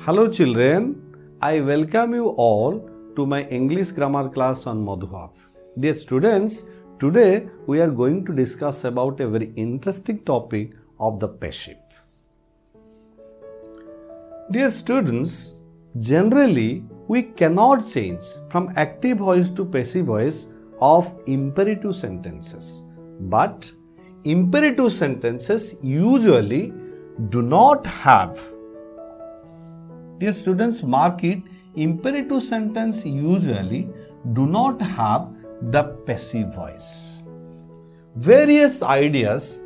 Hello children, I welcome you all to my English grammar class on Madhu App. Dear students, today we are going to discuss about a very interesting topic of the passive. Dear students, generally we cannot change from active voice to passive voice of imperative sentences. But imperative sentences usually do not have. Dear students, mark it, imperative sentence usually do not have the passive voice. Various ideas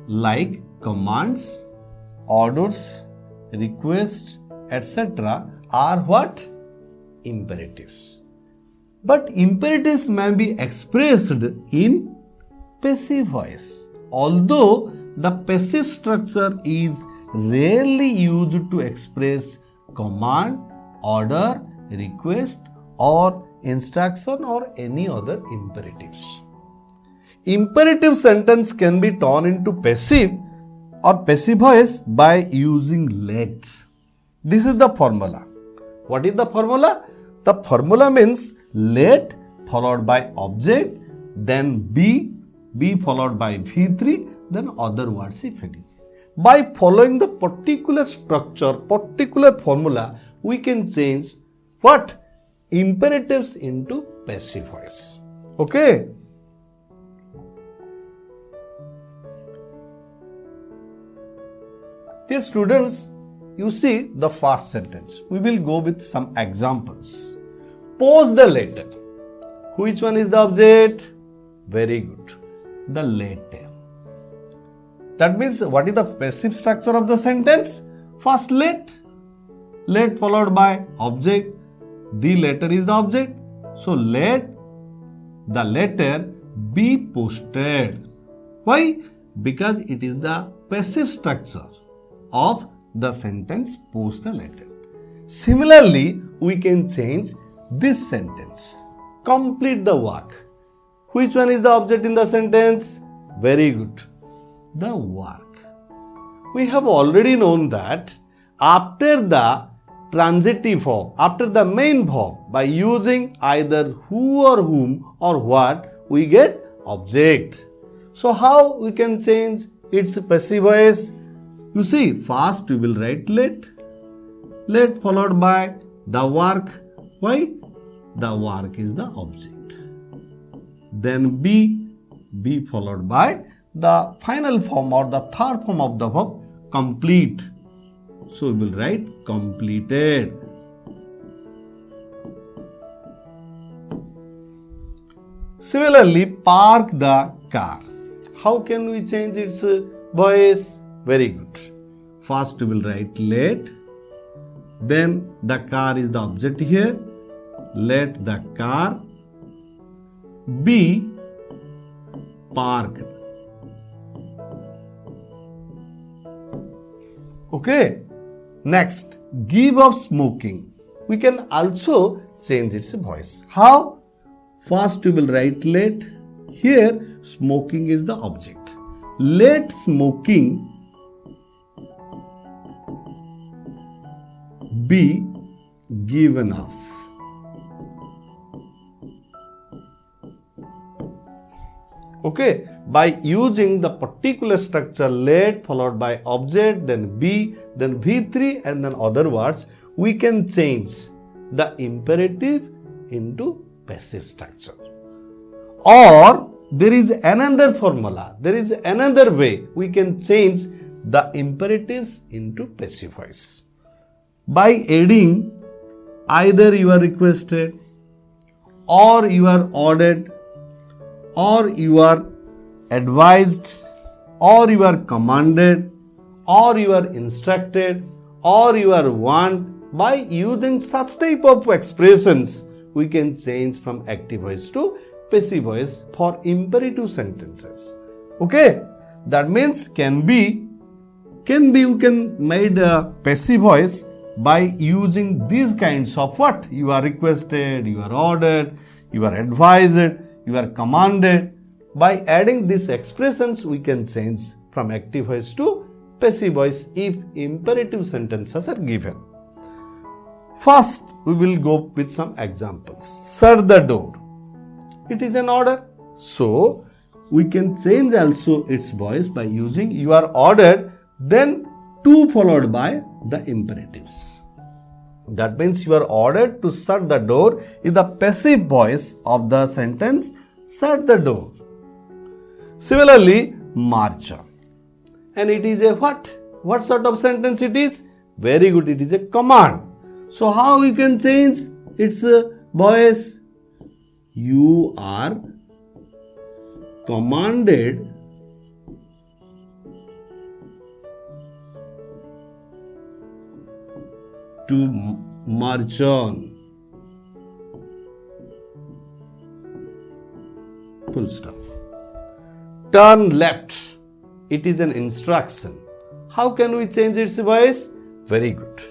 like commands, orders, requests, etc. are what? Imperatives. But imperatives may be expressed in passive voice, although the passive structure is rarely used to express command, order, request or instruction or any other imperatives. Imperative sentence can be turned into passive or passive voice by using let. This is the formula. What is the formula? The formula means let followed by object, then be followed by V3, then other words if any. By following the particular structure, particular formula, we can change what? Imperatives into passive voice. Okay? Dear students, you see the first sentence. We will go with some examples. Pose the letter. Which one is the object? Very good. The letter. That means what is the passive structure of the sentence? First let followed by object. The letter is the object. So let the letter be posted. Why? Because it is the passive structure of the sentence post the letter. Similarly, we can change this sentence. Complete the work. Which one is the object in the sentence? Very good. The work. We have already known that after the transitive verb, after the main verb, by using either who or whom or what, we get object. So how we can change its passive voice? You see, first we will write let followed by the work. Why? The work is the object. Then be followed by the final form or the third form of the verb, complete. So we will write completed. Similarly, park the car. How can we change its voice? Very good. First we will write let. Then the car is the object here. Let the car be parked. Okay. Next, give up smoking. We can also change its voice. How? First we will write let. Here smoking is the object. Let smoking be given up. Okay, by using the particular structure let followed by object, then be, then V3 and then other words, we can change the imperative into passive structure. Or there is another formula, there is another way we can change the imperatives into passive voice. By adding either you are requested or you are ordered or you are advised or you are commanded or you are instructed or you are warned. By using such type of expressions, we can change from active voice to passive voice for imperative sentences. Okay, that means can be you can make a passive voice by using these kinds of what? You are requested, you are ordered, you are advised, you are commanded. By adding these expressions, we can change from active voice to passive voice if imperative sentences are given. First, we will go with some examples. Shut the door. It is an order. So, we can change also its voice by using you are ordered, then to followed by the imperatives. That means you are ordered to shut the door is the passive voice of the sentence shut the door. Similarly, march on. And it is a what? What sort of sentence it is? Very good, it is a command. So how you can change its voice? You are commanded to march on. Full stop. Turn left. It is an instruction. How can we change its voice? Very good.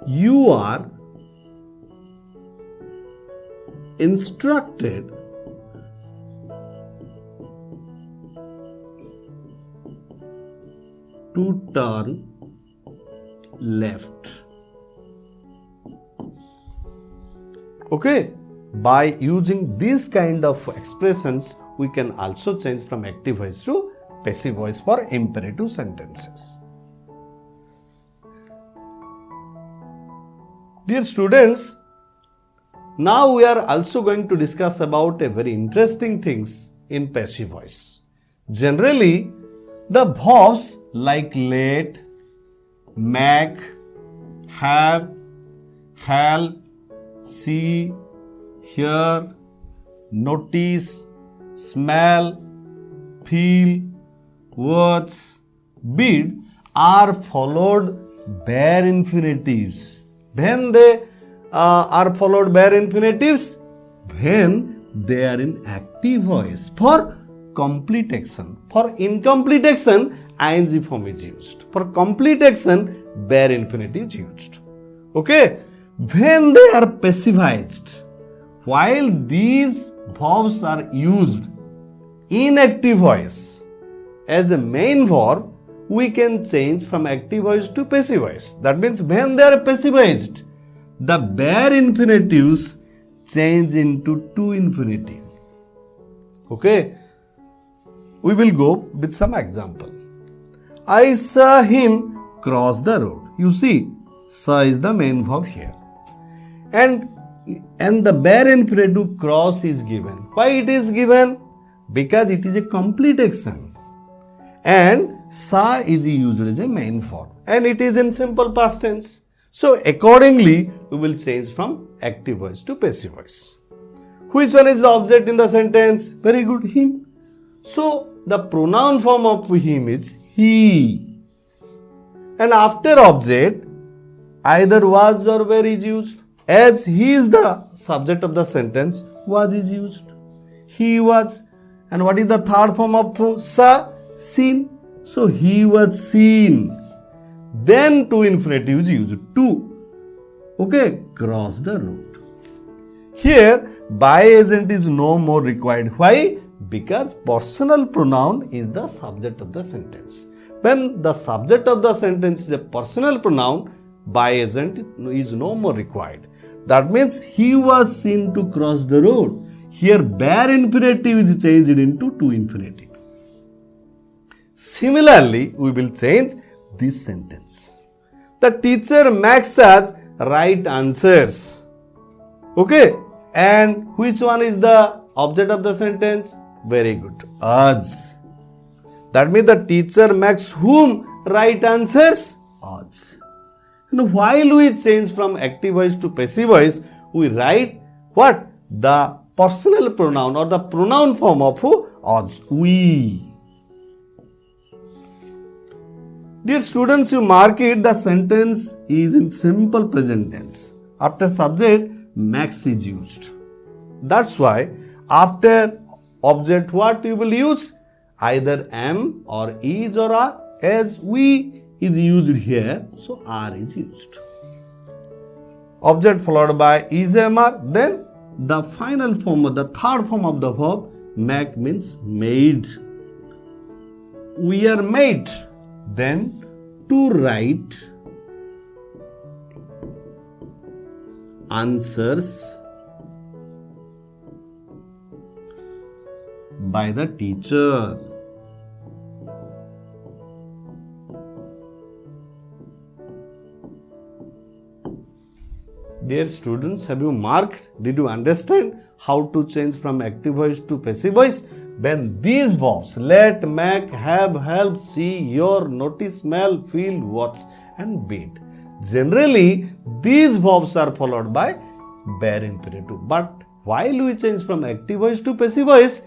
You are instructed to turn left. Okay, by using these kind of expressions, we can also change from active voice to passive voice for imperative sentences. Dear students, now we are also going to discuss about a very interesting things in passive voice. Generally, the verbs like let, make, have, help, see, hear, notice, smell, feel, watch, bid are followed bare infinitives. When they are followed bare infinitives? When they are in active voice for complete action. For incomplete action, ing form is used. For complete action, bare infinitive is used. Okay? When they are passivized, while these verbs are used in active voice as a main verb, we can change from active voice to passive voice. That means when they are passivized, the bare infinitives change into to infinitive. Okay? We will go with some example. I saw him cross the road. You see, saw is the main verb here. And the bare infinitive cross is given. Why it is given? Because it is a complete action. And saw is used as a main verb. And it is in simple past tense. So accordingly, we will change from active voice to passive voice. Which one is the object in the sentence? Very good, him. So the pronoun form of him is he. And after object, either was or were is used. As he is the subject of the sentence, was is used. He was. And what is the third form of saw? Seen. So he was seen. Then to infinitive is used. To. Okay. Cross the road. Here, by agent is no more required. Why? Because personal pronoun is the subject of the sentence. When the subject of the sentence is a personal pronoun, by agent is no more required. That means he was seen to cross the road. Here, bare infinitive is changed into to infinitive. Similarly, we will change this sentence. The teacher makes us right answers. Okay? And which one is the object of the sentence? Very good. Us. That means the teacher makes whom right answers? Us. And while we change from active voice to passive voice, we write what? The personal pronoun or the pronoun form of us. We. Dear students, you mark it, the sentence is in simple present tense. After subject, makes is used. That's why after object what you will use? Either am or is or are. As we is used here, so are is used. Object followed by is, am, are. Then the final form of the third form of the verb make means made. We are made. Then to write answers by the teacher. Dear students, have you marked? Did you understand how to change from active voice to passive voice? When these verbs, let, make, have, help, see, your, notice, smell, feel, watch and beat. Generally, these verbs are followed by bare infinitive. But while we change from active voice to passive voice,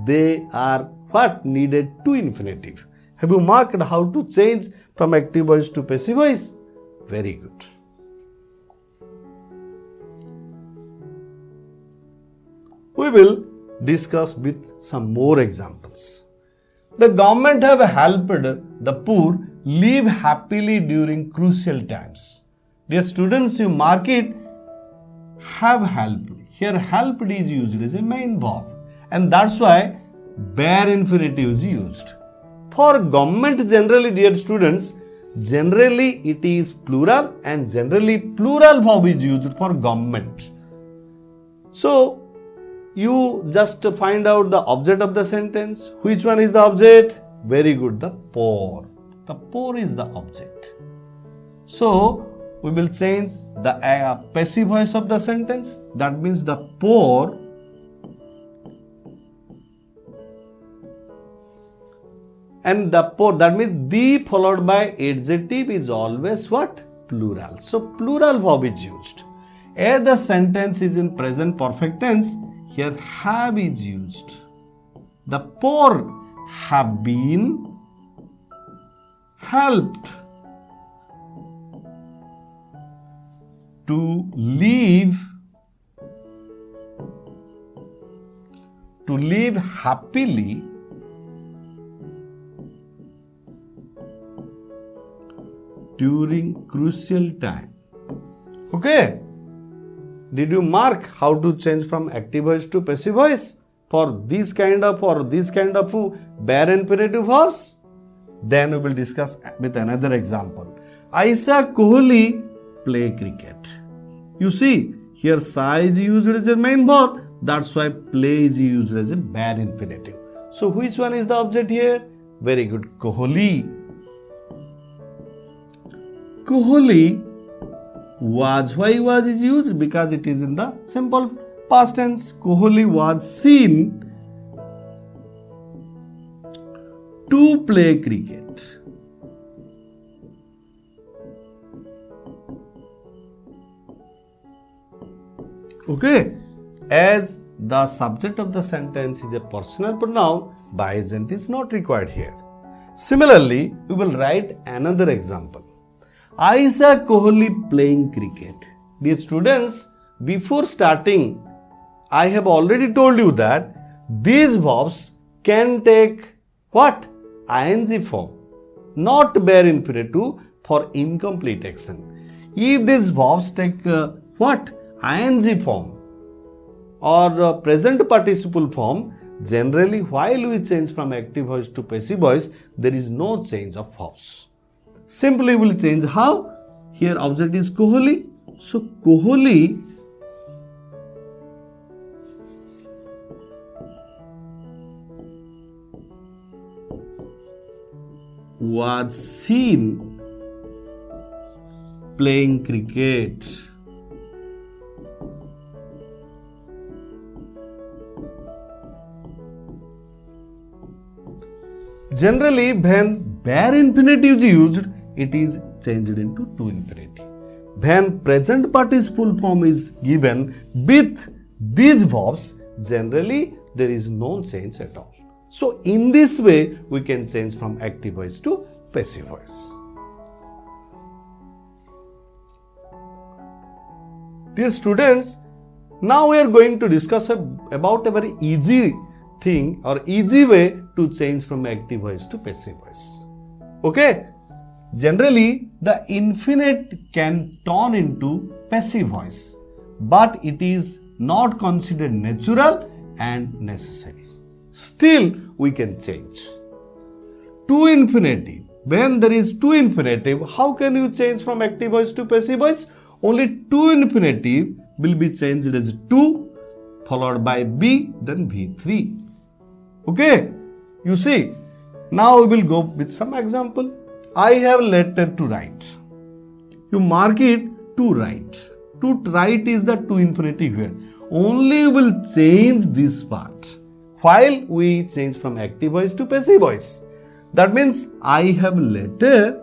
they are what? Needed to infinitive. Have you marked how to change from active voice to passive voice? Very good. We will discuss with some more examples. The government have helped the poor live happily during crucial times. Dear students, you mark it, have helped. Here helped is used as a main verb and that's why bare infinitive is used. For government generally, dear students, generally it is plural and generally plural verb is used for government. So, you just find out the object of the sentence. Which one is the object? Very good, the poor. The poor is the object. So, we will change the passive voice of the sentence. That means the poor and the poor, that means the followed by adjective is always what? Plural. So, plural verb is used. As the sentence is in present perfect tense, here have is used. The poor have been helped to live happily during crucial time. Okay. Did you mark how to change from active voice to passive voice for this kind of bare infinitive verbs? Then we will discuss with another example. Aisa Kohli play cricket. You see, here sa is used as a main verb. That's why play is used as a bare infinitive. So which one is the object here? Very good, Kohli. Kohli was. Why was is used? Because it is in the simple past tense. Kohli was seen to play cricket. Okay. As the subject of the sentence is a personal pronoun, by agent is not required here. Similarly, we will write another example. I saw Kohli playing cricket. Dear students, before starting, I have already told you that these verbs can take what? ing form, not bare infinitive for incomplete action. If these verbs take what? ing form or present participle form, generally while we change from active voice to passive voice, there is no change of verbs. Simply we will change how? Here object is Kohli. So Kohli was seen playing cricket. Generally, when bare infinitive is used, it is changed into to infinitive. When present participle form is given with these verbs, generally there is no change at all. So, in this way, we can change from active voice to passive voice. Dear students, now we are going to discuss about a very easy thing or easy way to change from active voice to passive voice. Okay? Generally, the infinite can turn into passive voice, but it is not considered natural and necessary. Still, we can change. To infinitive. When there is to infinitive, how can you change from active voice to passive voice? Only to infinitive will be changed as to followed by B, then V3. Okay, you see. Now we will go with some example. I have letter to write. You mark it to write. To write is the to infinitive here. Only you will change this part while we change from active voice to passive voice. That means I have letter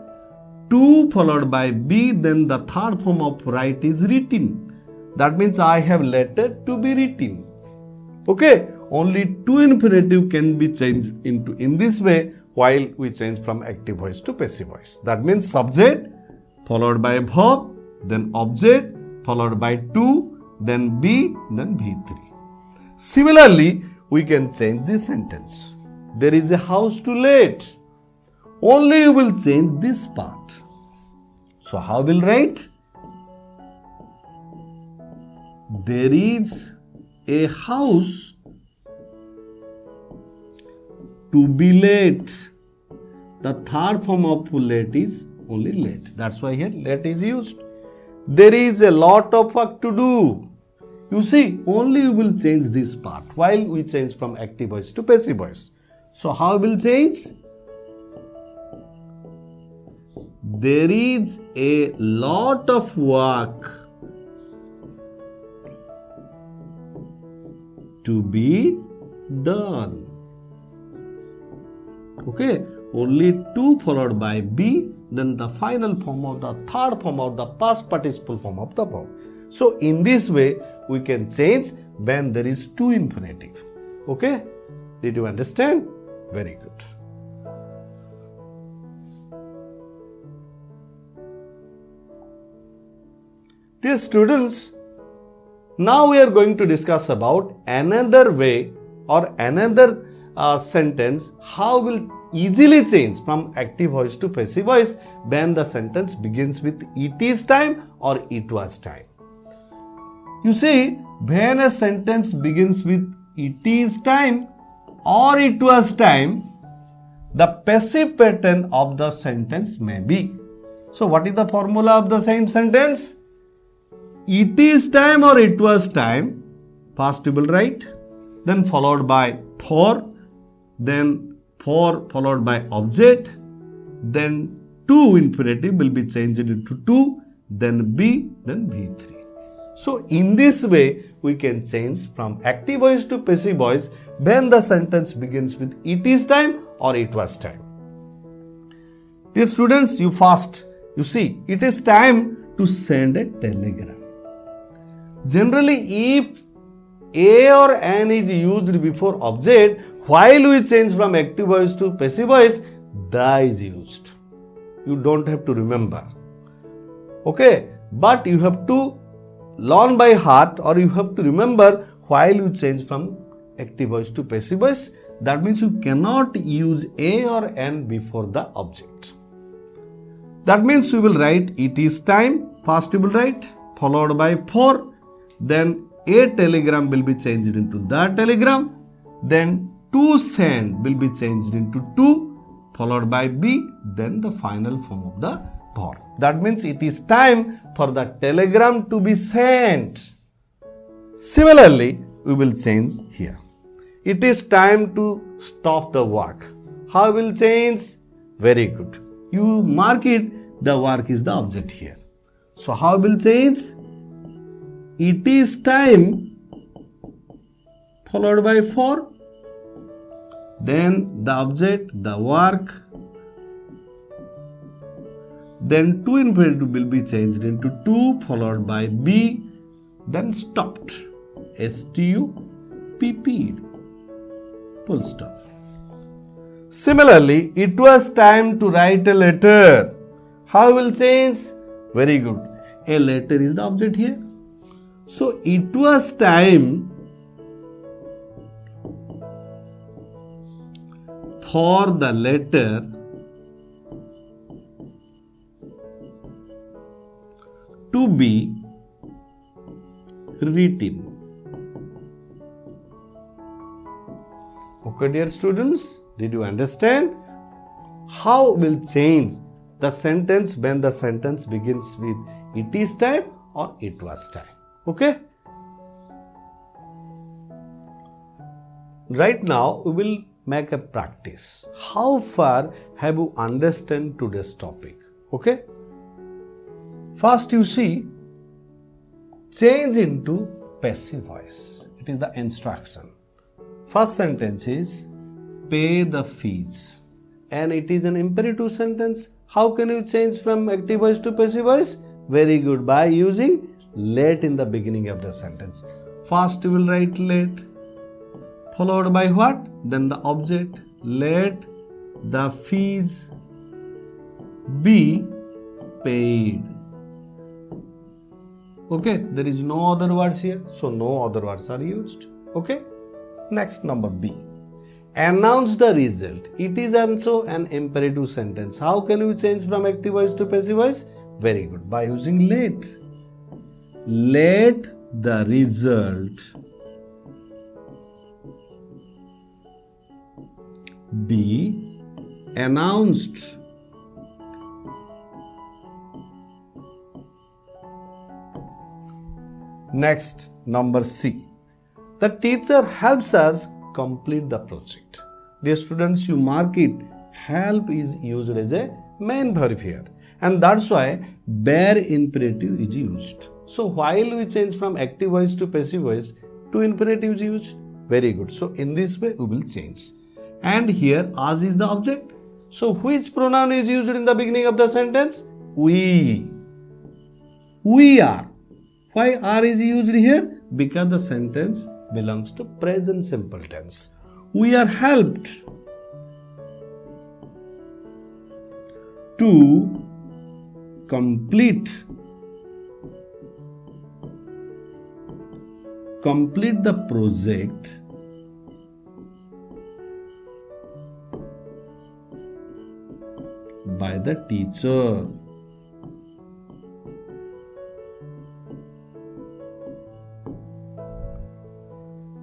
to followed by B, then the third form of write is written. That means I have letter to be written. Okay, only to infinitive can be changed into in this way while we change from active voice to passive voice. That means subject followed by verb, then object followed by to, then B, then V3. Similarly, we can change this sentence. There is a house to let. Only you will change this part. So how will write? There is a house to be let. The third form of let is only let. That's why here let is used. There is a lot of work to do. You see, only you will change this part while we change from active voice to passive voice. So how will change? There is a lot of work to be done. Okay, only to followed by be, then the final form of the third form of the past participle form of the verb. So in this way, we can change when there is to infinitive. Okay, did you understand? Very good. Dear students, now we are going to discuss about another way or another sentence how will easily change from active voice to passive voice when the sentence begins with it is time or it was time. You see, when a sentence begins with it is time or it was time, the passive pattern of the sentence may be. So what is the formula of the same sentence? It is time or it was time, past you will write, then followed by for, then for followed by object, then to infinitive will be changed into to, then be, then V3. So in this way, we can change from active voice to passive voice when the sentence begins with it is time or it was time. Dear students, you see, it is time to send a telegram. Generally, if a or an is used before object, while we change from active voice to passive voice, the is used. You don't have to remember. Okay, but you have to learn by heart or you have to remember while you change from active voice to passive voice. That means you cannot use a or an before the object. That means you will write it is time, first you will write, followed by for, then a telegram will be changed into the telegram, then to send will be changed into to, followed by be, then the final form of the verb. That means it is time for the telegram to be sent. Similarly, we will change here. It is time to stop the work. How will change? Very good. You mark it, the work is the object here. So how will change? It is time followed by for, then the object, the work, then to infinitive will be changed into to followed by be, then stopped, S-T-U-P-P, full stop. Similarly, it was time to write a letter. How will change? Very good. A letter is the object here. So it was time for the letter to be written. Okay, dear students, did you understand? How will change the sentence when the sentence begins with it is time or it was time? Okay, right now we will make a practice. How far have you understand today's topic? Okay. First you see, change into passive voice. It is the instruction. First sentence is pay the fees, and it is an imperative sentence. How can you change from active voice to passive voice? Very good, by using let in the beginning of the sentence. First you will write let, followed by what? Then the object. Let the fees be paid. Okay, there is no other words here, so no other words are used. Okay. Next, number B. Announce the result. It is also an imperative sentence. How can you change from active voice to passive voice? Very good, by using let. Let the result be announced. Next, number C. The teacher helps us complete the project. Dear students, you mark it. Help is used as a main verb here, and that's why bare imperative is used. So while we change from active voice to passive voice, two imperatives used. Very good. So in this way we will change. And here us is the object. So which pronoun is used in the beginning of the sentence? We. We are. Why are is used here? Because the sentence belongs to present simple tense. We are helped to complete the project by the teacher.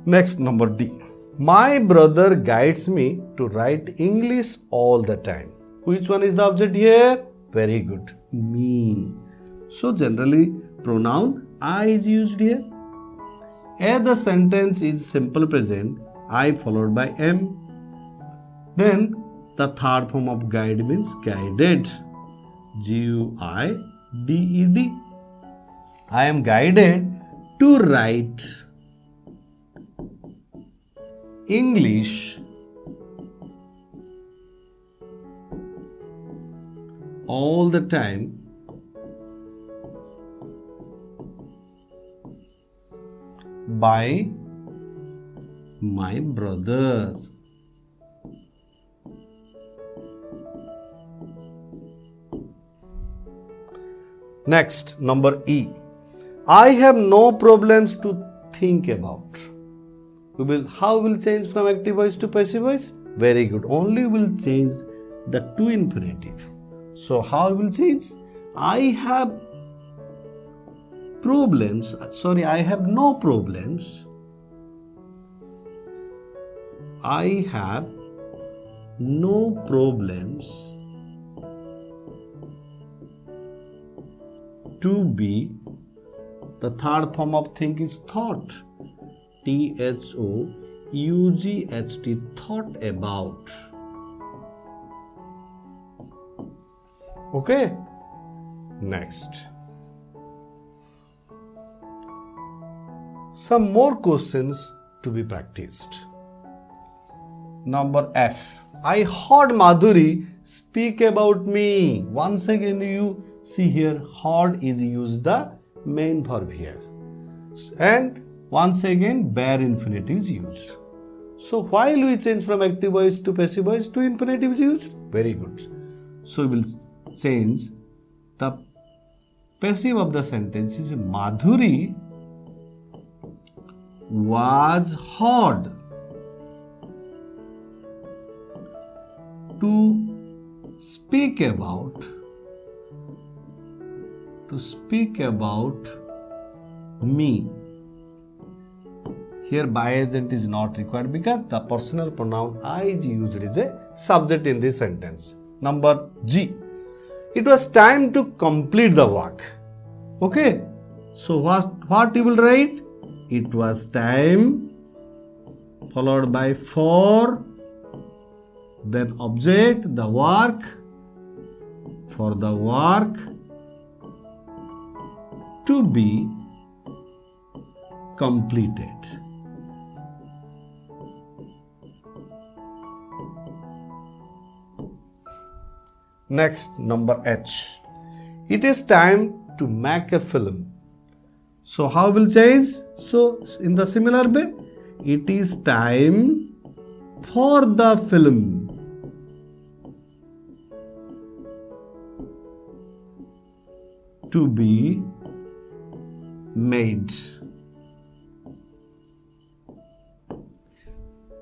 Next, number D. My brother guides me to write English all the time. Which one is the object here? Very good. Me. So generally pronoun I is used here. As the sentence is simple present, I followed by am. Then the third form of guide means guided. G-U-I-D-E-D. I am guided to write English all the time by my brother. Next, number E. I have no problems to think about. How will change from active voice to passive voice? Very good. Only will change the to infinitive. So how will change? I have I have no problems. I have no problems to be. The third form of think is thought. T-H-O-U-G-H-T, thought about. Okay. Next. Some more questions to be practiced. Number F. I heard Madhuri speak about me. Once again you see here, heard is used the main verb here. And once again, bare infinitive is used. So while we change from active voice to passive voice, to infinitive is used. Very good. So we will change the passive of the sentence is Madhuri was heard to speak about me. Here by agent is not required because the personal pronoun I is used as a subject in this sentence. Number G. It was time to complete the work. Okay. So what you will write? It was time followed by for, then object, the work, for the work to be completed. Next, number H. It is time to make a film. So how will change? So in the similar way, it is time for the film to be made.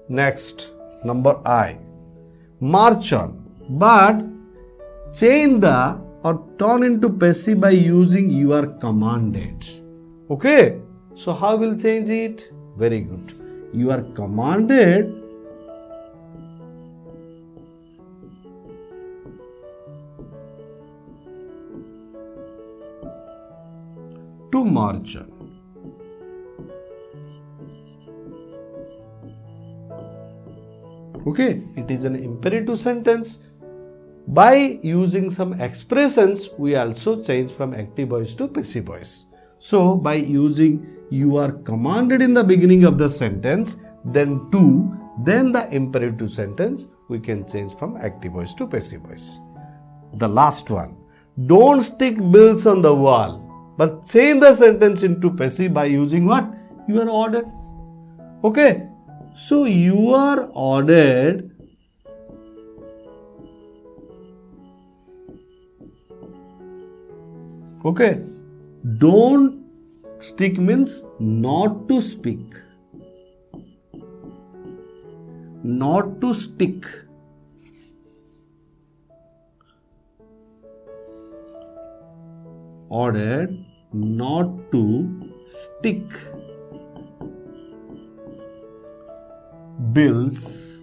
Next, number I. March on, but change the or turn into passive by using you are commanded. Okay, so how will change it? Very good. You are commanded to march on. Okay, it is an imperative sentence. By using some expressions, we also change from active voice to passive voice. So, by using you are commanded in the beginning of the sentence, then to, then the imperative sentence, we can change from active voice to passive voice. The last one. Don't stick bills on the wall, but change the sentence into passive by using what? You are ordered. Okay. So, you are ordered okay. Don't stick means not to speak. Not to stick. Ordered not to stick bills,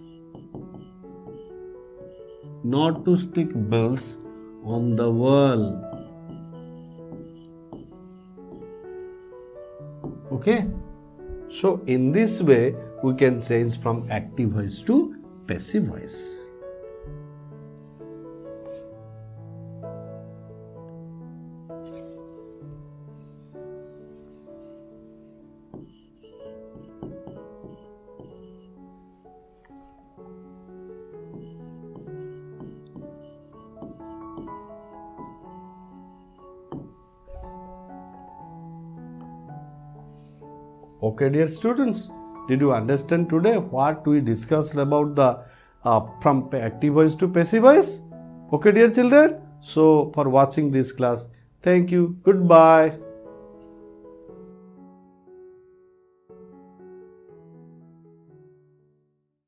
not to stick bills on the wall. Okay, so in this way we can change from active voice to passive voice. Okay, dear students, did you understand today what we discussed about the from active voice to passive voice? Okay, dear children, so for watching this class, thank you. Goodbye.